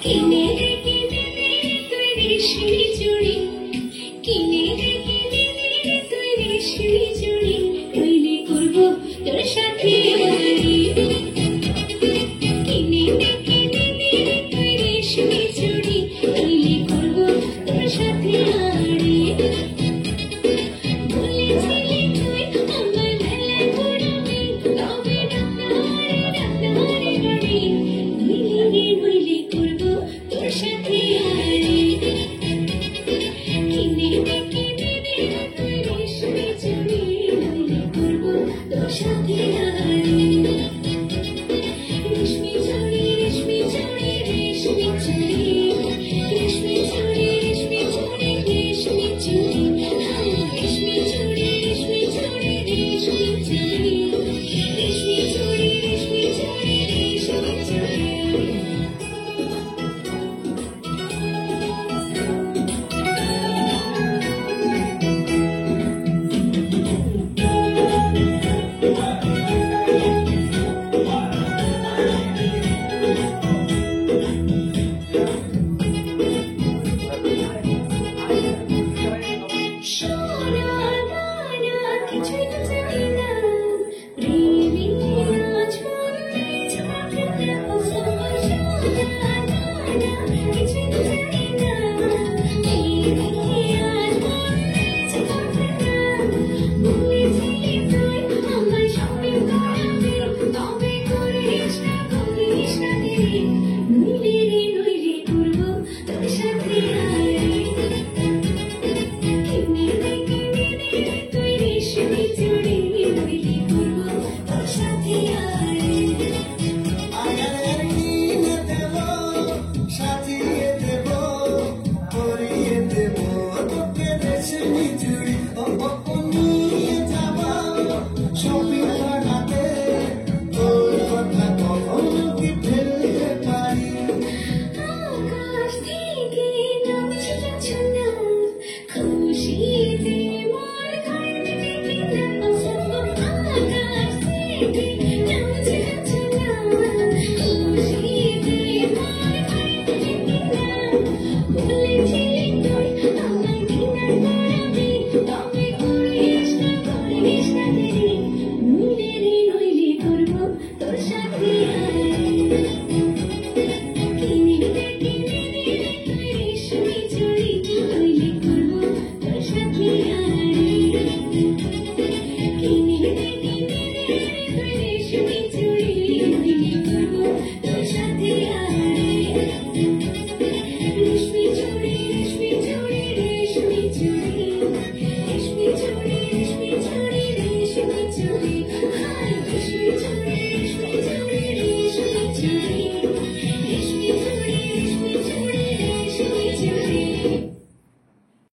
কিনে দে তুই রেশমি চুড়ি, কিনে দে তুই রেশমি চুড়ি, নইলে করবো তোর সাথে আড়ি। কিনে দে তুই রেশমি চুড়ি, নইলে করবো তোর সাথে আড়ি। বলেছিলি তুই আমার বেলায় পড়বি, তবে ডাক্তারি বাড়ি, নইলে করবো তোর সাথে আড়ি। কিনে দে তুই রেশমি চুড়ি, নইলে করবো তোর সাথে আড়ি। রেশমি চুড়ি, রেশমি চুড়ি, রেশমি চুড়ি, রেশমি চুড়ি, রেশমি চুড়ি, রেশমি চুড়ি, রেশমি চুড়ি, রেশমি চুড়ি, রেশমি চুড়ি, রেশমি চুড়ি, রেশমি চুড়ি, রেশমি চুড়ি। সোনার বালা কিছুই তো জানি না, প্রেমের আঁচল ঝাঁকে দেখো সবাই। সোনার বালা কিছুই তো জানি না, প্রেমের আঁচল ঝাঁকে দেখো। বলেছিলি তুই আমায় shopping করাবি, তবে করিস না দেরি, নইলে করবো তোর সাথে আড়ি। কিনে দে তুই রেশমি চুড়ি, নইলে করবো তোর সাথে আড়ি। আগার কিনে দেব, সাজিয়ে দেব, পরিয়ে দেব তোকে রেশমি চুড়ি। নিয়ে যাব শপিং করাতে, তোর কথা কখনো কি ফেলতে পারি? আকাশ থেকে নামছে ঝর্ণা, খুশিতে মন কাঁদছে কিনা। আকাশ থেকে নামছে ঝর্ণা, খুশিতে মন কাঁদছে কিনা। বলেছিলি তুই আমায় ডিনার করাবি, তবে করিস না দেরি, নইলে করবো তোর সাথে আড়ি। কিনে দে তুই রেশমি চুড়ি, নইলে করবো তোর সাথে আড়ি। কিনে দে তুই